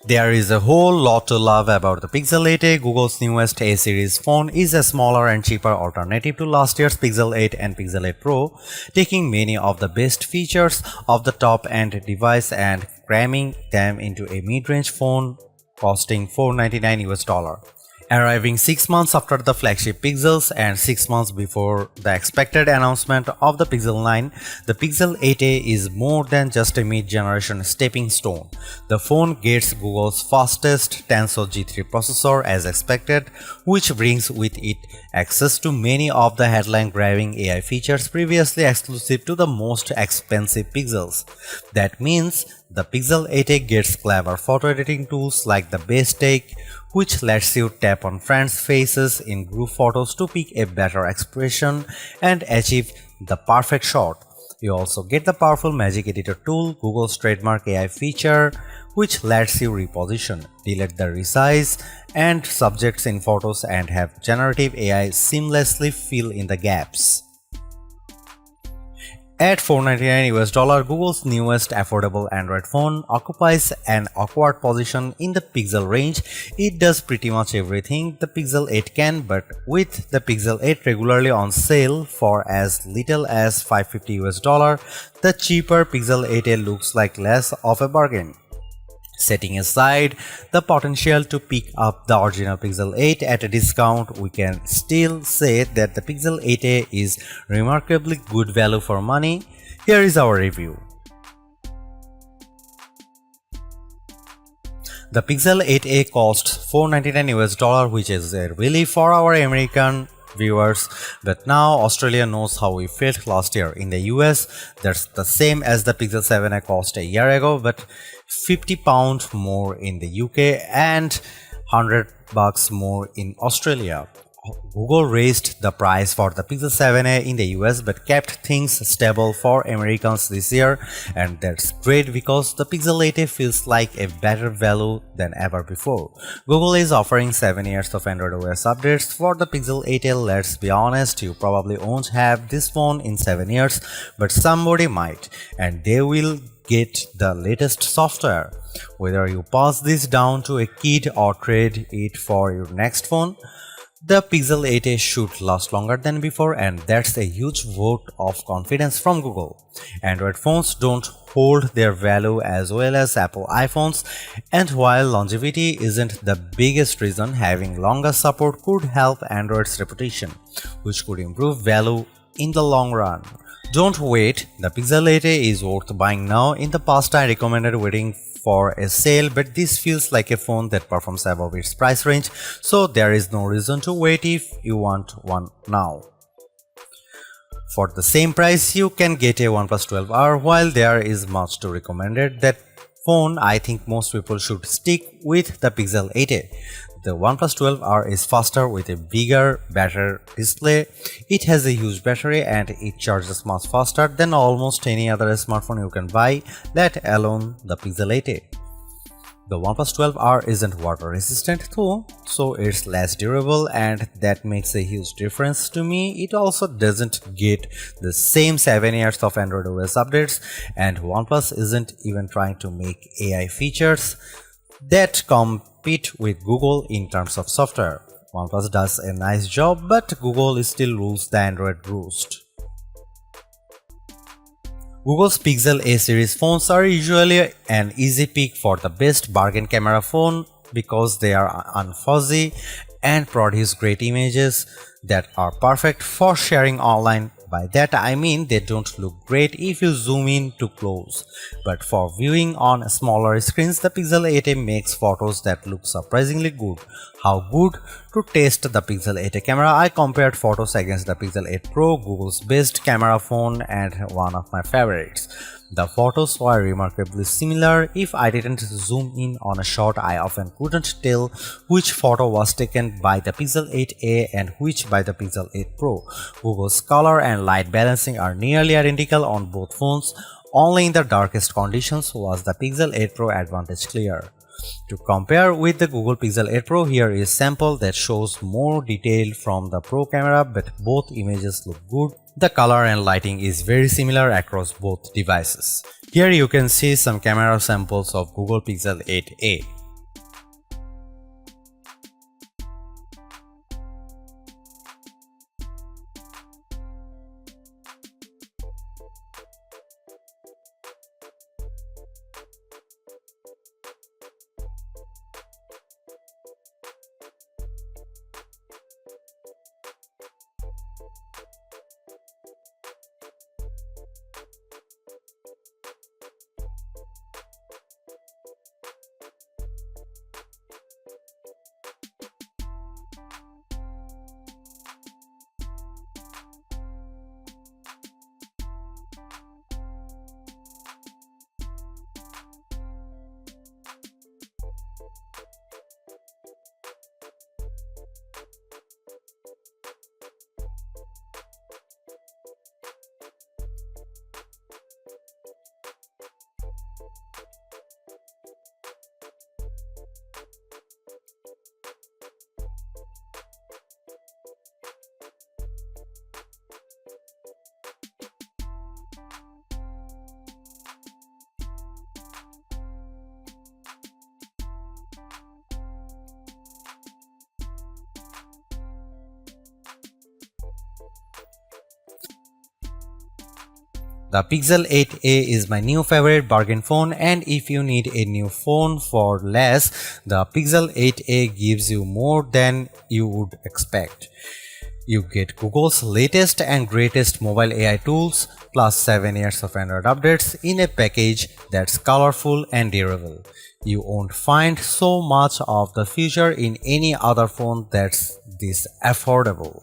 There is a whole lot to love about the Pixel 8a. Google's newest A-series phone is a smaller and cheaper alternative to last year's Pixel 8 and Pixel 8 Pro, taking many of the best features of the top-end device and cramming them into a mid-range phone costing $499. Arriving 6 months after the flagship Pixels and 6 months before the expected announcement of the Pixel 9, the Pixel 8a is more than just a mid-generation stepping stone. The phone gets Google's fastest Tensor G3 processor as expected, which brings with it access to many of the headline-grabbing AI features previously exclusive to the most expensive Pixels. That means the Pixel 8a gets clever photo editing tools like the Best Take, which lets you tap on friends' faces in group photos to pick a better expression and achieve the perfect shot. You also get the powerful Magic Editor tool, Google's trademark AI feature, which lets you reposition, delete the resize and subjects in photos and have generative AI seamlessly fill in the gaps. At $499, Google's newest affordable Android phone occupies an awkward position in the Pixel range. It does pretty much everything the Pixel 8 can, but with the Pixel 8 regularly on sale for as little as $550, the cheaper Pixel 8a looks like less of a bargain. Setting aside the potential to pick up the original Pixel 8 at a discount, we can still say that the Pixel 8a is remarkably good value for money. Here is our review. The Pixel 8a costs $499, which is a relief for our American viewers, but now Australia knows how we felt last year. In the US, that's the same as the Pixel 7a cost a year ago, but £50 more in the UK and $100 more in Australia. Google raised the price for the Pixel 7a in the US but kept things stable for Americans this year, and that's great because the Pixel 8a feels like a better value than ever before. Google is offering 7 years of Android OS updates for the Pixel 8a. Let's be honest, you probably won't have this phone in 7 years, but somebody might, and they will get the latest software. Whether you pass this down to a kid or trade it for your next phone, the Pixel 8a should last longer than before, and that's a huge vote of confidence from Google. Android phones don't hold their value as well as Apple iPhones, and while longevity isn't the biggest reason, having longer support could help Android's reputation, which could improve value in the long run. Don't wait, the Pixel 8a is worth buying now. In the past I recommended waiting for a sale, but this feels like a phone that performs above its price range, so there is no reason to wait if you want one now. For the same price, you can get a OnePlus 12R. While there is much to recommend that phone, I think most people should stick with the Pixel 8a. The OnePlus 12R is faster with a bigger, better display. It has a huge battery and it charges much faster than almost any other smartphone you can buy, let alone the Pixel 8a. The OnePlus 12R isn't water resistant though, so it's less durable, and that makes a huge difference to me. It also doesn't get the same 7 years of Android OS updates, and OnePlus isn't even trying to make AI features that compete with Google in terms of software. OnePlus does a nice job, but Google still rules the Android roost. Google's Pixel A-series phones are usually an easy pick for the best bargain camera phone because they are unfuzzy and produce great images that are perfect for sharing online. By that I mean they don't look great if you zoom in too close, but for viewing on smaller screens, the Pixel 8a makes photos that look surprisingly good. How good? To test the Pixel 8a camera, I compared photos against the Pixel 8 Pro, Google's best camera phone and one of my favorites. The photos were remarkably similar. If I didn't zoom in on a shot, I often couldn't tell which photo was taken by the Pixel 8a and which by the Pixel 8 Pro. Google's color and light balancing are nearly identical on both phones. Only in the darkest conditions was the Pixel 8 Pro advantage clear. To compare with the Google Pixel 8 Pro, here is sample that shows more detail from the Pro camera, but both images look good. The color and lighting is very similar across both devices. Here you can see some camera samples of Google Pixel 8a. The Pixel 8a is my new favorite bargain phone, and if you need a new phone for less, the Pixel 8a gives you more than you would expect. You get Google's latest and greatest mobile AI tools plus 7 years of Android updates in a package that's colorful and durable. You won't find so much of the future in any other phone that's this affordable.